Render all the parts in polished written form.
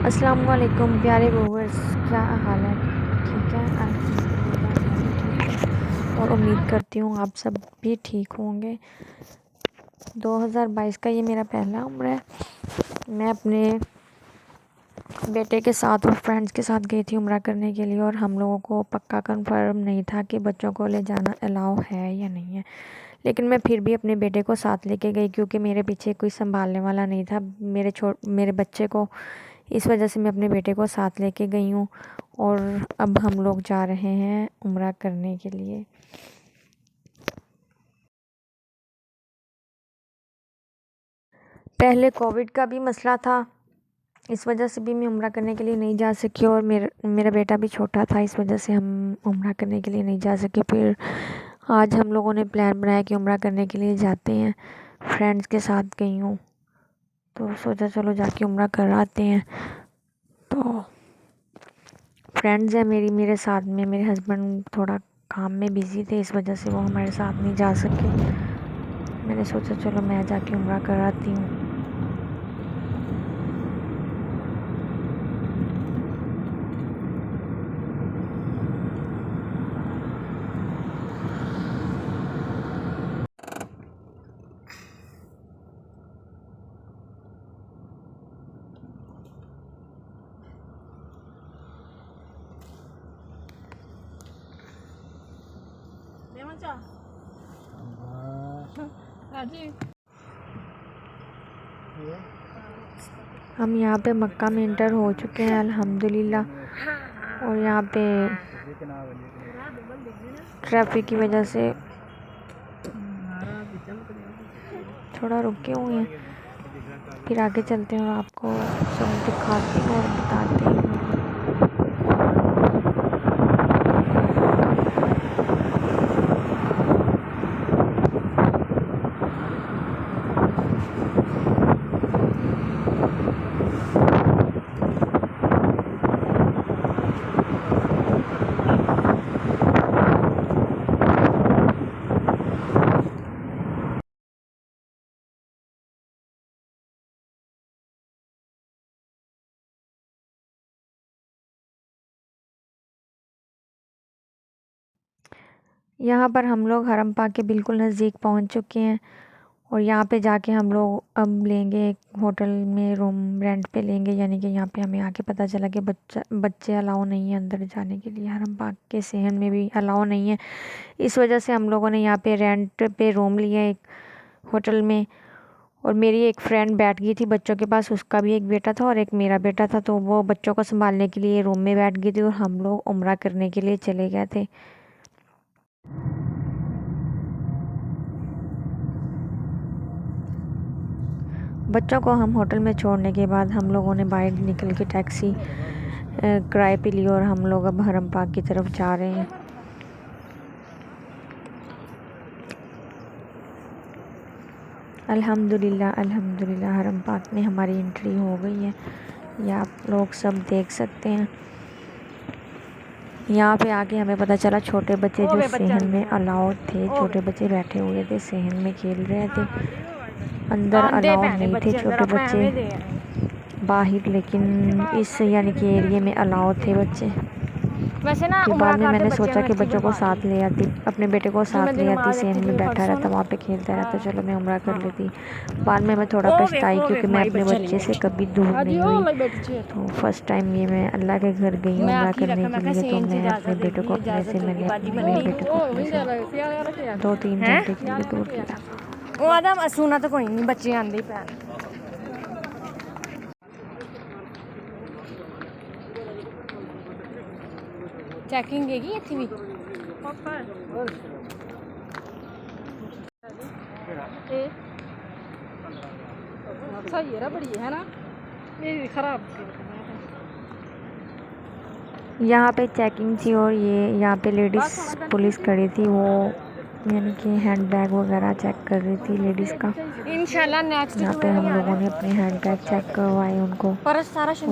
अस्सलाम वालेकुम प्यारे व्यूवर्स, क्या हाल है? ठीक है, अल्हम्दुलिल्लाह मैं भी ठीक हूँ और उम्मीद करती हूँ आप सब भी ठीक होंगे। 2022 का ये मेरा पहला उम्र है। मैं अपने बेटे के साथ और फ्रेंड्स के साथ गई थी उम्रा करने के लिए और हम लोगों को पक्का कंफर्म नहीं था कि बच्चों को ले जाना अलाउ है या नहीं है, लेकिन मैं फिर भी अपने बेटे को साथ लेके गई क्योंकि मेरे पीछे कोई संभालने वाला नहीं था मेरे बच्चे को। इस वजह से मैं अपने बेटे को साथ लेके गई हूँ और अब हम लोग जा रहे हैं उम्रा करने के लिए। पहले कोविड का भी मसला था, इस वजह से भी मैं उम्रा करने के लिए नहीं जा सकी और मेरा बेटा भी छोटा था, इस वजह से हम उम्रा करने के लिए नहीं जा सके। फिर आज हम लोगों ने प्लान बनाया कि उम्रा करने के लिए जाते हैं। फ्रेंड्स के साथ गई हूँ तो सोचा चलो जाके उम्रा कर आते हैं। तो फ्रेंड्स है मेरे साथ में, मेरे हस्बैंड थोड़ा काम में बिज़ी थे, इस वजह से वो हमारे साथ नहीं जा सके। मैंने सोचा चलो मैं जाके उम्रा कर आती हूँ। हम यहाँ पे मक्का में इंटर हो चुके हैं अल्हम्दुलिल्लाह, और यहाँ पे ट्रैफिक की वजह से थोड़ा रुके हुए हैं। फिर आगे चलते हैं और आपको सब दिखाते हैं और बताते हैं। यहाँ पर हम लोग हरम पाक के बिल्कुल नज़दीक पहुँच चुके हैं और यहाँ पे जाके हम लोग अब लेंगे एक होटल में रूम रेंट पे लेंगे। यानी कि यहाँ पे हमें आके पता चला कि बच्चे अलाउ नहीं है अंदर जाने के लिए, हरम पाक के सहन में भी अलाउ नहीं है। इस वजह से हम लोगों ने यहाँ पे रेंट पे रूम लिया एक होटल में। और मेरी एक फ्रेंड बैठ गई थी बच्चों के पास, उसका भी एक बेटा था और एक मेरा बेटा था, तो वो बच्चों को संभालने के लिए रूम में बैठ गई थी और हम लोग उम्रा करने के लिए चले गए थे। बच्चों को हम होटल में छोड़ने के बाद हम लोगों ने बाहर निकल के टैक्सी किराए पे ली और हम लोग अब हरम पाक की तरफ जा रहे हैं। अल्हम्दुलिल्लाह अल्हम्दुलिल्लाह हरम पाक में हमारी एंट्री हो गई है, ये आप लोग सब देख सकते हैं। यहाँ पे आके हमें पता चला छोटे बच्चे जो सहन में अलाउ थे, छोटे बच्चे बैठे हुए थे सहन में खेल रहे थे, अंदर अलाउ नहीं थे छोटे बच्चे बाहर, लेकिन इस यानी कि एरिया में अलाउ थे बच्चे। वैसे ना फिर बाद में मैंने सोचा कि बच्चों को साथ ले आती, अपने बेटे को साथ ले आती, सहन में बैठा रहता वहाँ पे खेलता रहता, चलो मैं उम्रा कर लेती। बाद में मैं थोड़ा पछताई क्योंकि मैं अपने बच्चे से कभी दूर नहीं हुई। तो फर्स्ट टाइम ये मैं अल्लाह के घर गई हूँ उम्रा करने के लिए, तो मैं अपने बेटे को अपने से मैंने अपने बेटे को अपने से 2-3 घंटे के लिए दूर किया। ਉਹ ਆਦਾ ਸੁਣਾ ਤਾਂ ਕੋਈ ਨਹੀਂ, ਬੱਚੇ ਆਂਦੇ ਪੈਣ। ਚੈਕਿੰਗ ਹੈਗੀ ਇੱਥੇ ਵੀ अच्छा ये रहा बड़ी है ना, ये खराब। यहाँ पे चेकिंग थी और ये यहाँ पे लेडीज़ पुलिस खड़ी थी, वो यानी कि हैंड बैग वगैरह चेक कर रही थी लेडीज़ का। इंशाल्लाह नेक्स्ट यहाँ पे हम लोगों ने अपने हैंड बैग चेक करवाए उनको और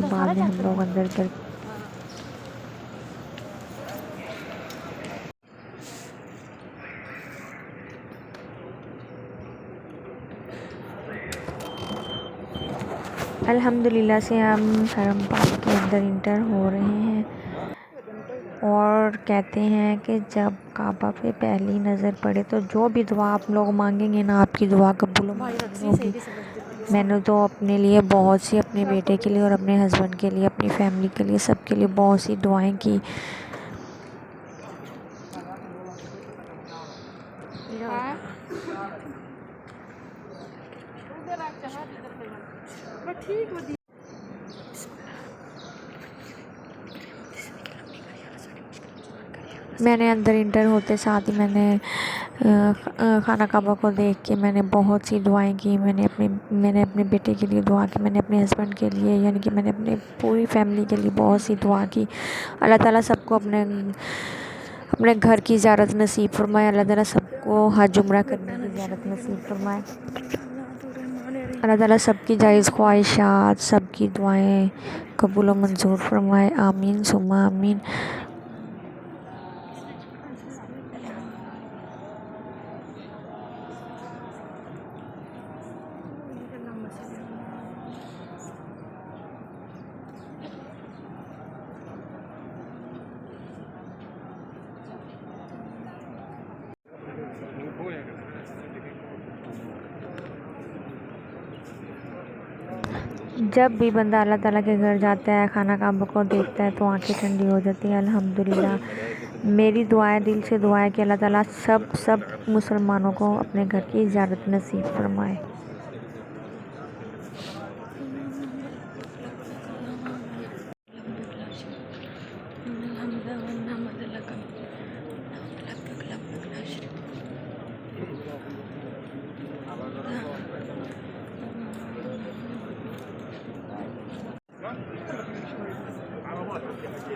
बाद में हम लोग अंदर कर अल्हम्दुलिल्लाह से हम हरम पाक के अंदर इंटर हो रहे हैं और कहते हैं कि जब काबा पे पहली नज़र पड़े तो जो भी दुआ आप लोग मांगेंगे ना, आपकी दुआ कबूल होगी। मैंने तो अपने लिए बहुत सी, अपने बेटे के लिए और अपने हस्बैंड के लिए, अपनी फैमिली के लिए, सबके लिए बहुत सी दुआएं की। मैंने अंदर इंटर होते साथ ही मैंने खाना काबा को देख के मैंने बहुत सी दुआएं की। मैंने अपने बेटे के लिए दुआ की, मैंने अपने हस्बैंड के लिए, यानी कि मैंने अपने पूरी फैमिली के लिए बहुत सी दुआ की। अल्लाह ताला सबको अपने घर की ज़ियारत नसीब फरमाए। अल्लाह ताला सबको हज उम्रा करने की ज़ियारत नसीब फरमाए। अल्लाह ताला सबकी जायज़ ख्वाहिशात, सबकी दुआएं कबूल व मंजूर फरमाए। आमीन सुम्मा आमीन। जब भी बंदा अल्लाह ताला के घर जाता है, खाना काबा को देखता है तो आंखें ठंडी हो जाती हैं। अल्हम्दुलिल्लाह मेरी दुआएं, दिल से दुआएं कि अल्लाह ताला सब मुसलमानों को अपने घर की इजाज़त नसीब फरमाए।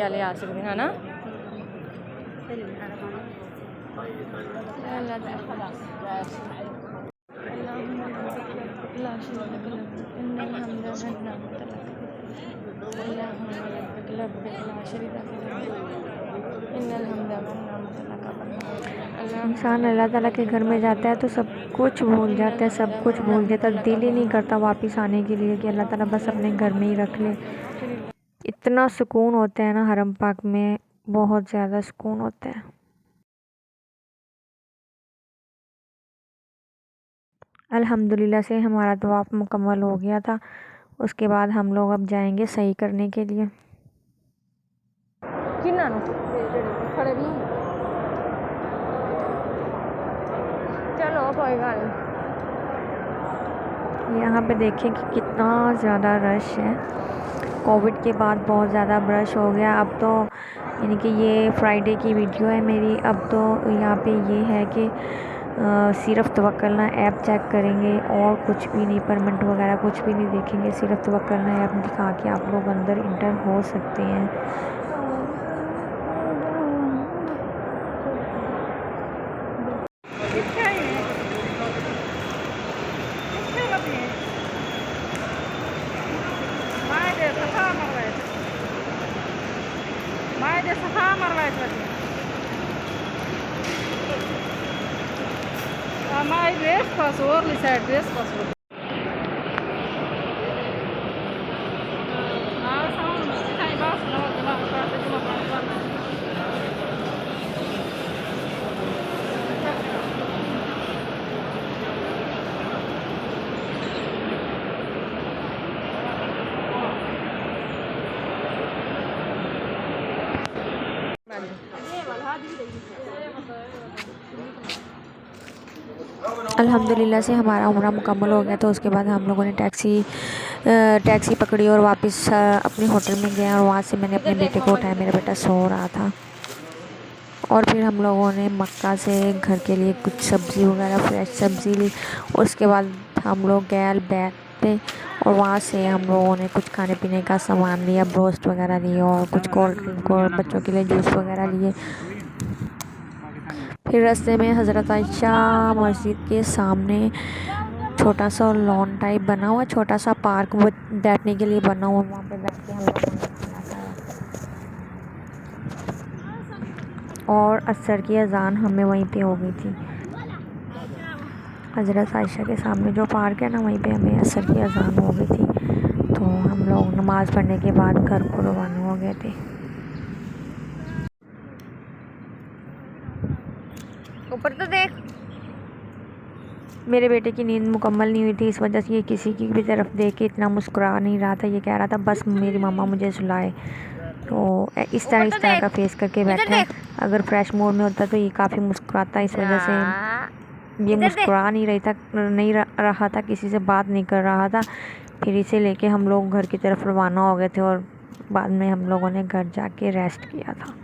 वाले आ सकते हैं ना। इंसान अल्लाह ताला के घर में जाता है तो सब कुछ भूल जाता है, सब कुछ भूल जाता है। दिल ही नहीं करता वापस आने के लिए कि अल्लाह ताला बस अपने घर में ही रख ले। इतना सुकून होता है ना हरम पाक में, बहुत ज़्यादा सुकून होता है। अल्हम्दुलिल्लाह से हमारा तवाफ़ मुकम्मल हो गया था। उसके बाद हम लोग अब जाएंगे सही करने के लिए। चलो कोई बात नहीं। यहाँ पे देखें कि कितना ज़्यादा रश है। कोविड के बाद बहुत ज़्यादा रश हो गया। अब तो यानी कि ये फ्राइडे की वीडियो है मेरी। अब तो यहाँ पे ये है कि सिर्फ तवक्कलना ऐप चेक करेंगे और कुछ भी नहीं, परमिट वगैरह कुछ भी नहीं देखेंगे। सिर्फ तवक्कलना ऐप दिखा के आप लोग अंदर इंटर हो सकते हैं। My dress was only said dress was. अल्हम्दुलिल्लाह से हमारा उम्रा मुकम्मल हो गया। तो उसके बाद हम लोगों ने टैक्सी पकड़ी और वापस अपने होटल में गए और वहाँ से मैंने अपने बेटे को उठाया। मेरा बेटा सो रहा था। और फिर हम लोगों ने मक्का से घर के लिए कुछ सब्ज़ी वगैरह, फ्रेश सब्ज़ी ली। उसके बाद हम लोग गए बैग पे और वहाँ से हम लोगों ने कुछ खाने पीने का सामान लिया, ब्रोस्ट वगैरह लिए और कुछ कोल्ड ड्रिंक और बच्चों के लिए जूस वगैरह लिए। फिर रास्ते में हज़रत आयशा मस्जिद के सामने छोटा सा लॉन टाइप बना हुआ, छोटा सा पार्क बैठने के लिए बना हुआ, वहाँ पे बैठ के हम लोगों ने खाना खाया। और असर की अजान हमें वहीं पे हो गई थी। हज़रत आयशा के सामने जो पार्क है ना, वहीं पे हमें असर की अजान हो गई थी, तो हम लोग नमाज़ पढ़ने के बाद घर को रवाना हो गए थे। ऊपर तो देख। मेरे बेटे की नींद मुकम्मल नहीं हुई थी, इस वजह से ये किसी की भी तरफ देख के इतना मुस्कुरा नहीं रहा था। ये कह रहा था बस मेरी मम्मा मुझे सुलाए। तो इस तरह का फेस करके बैठा है। अगर फ्रेश मूड में होता तो ये काफ़ी मुस्कुराता, इस वजह से ये मुस्कुरा नहीं रहा था, किसी से बात नहीं कर रहा था। फिर इसे लेके हम लोग घर की तरफ रवाना हो गए थे और बाद में हम लोगों ने घर जाके रेस्ट किया था।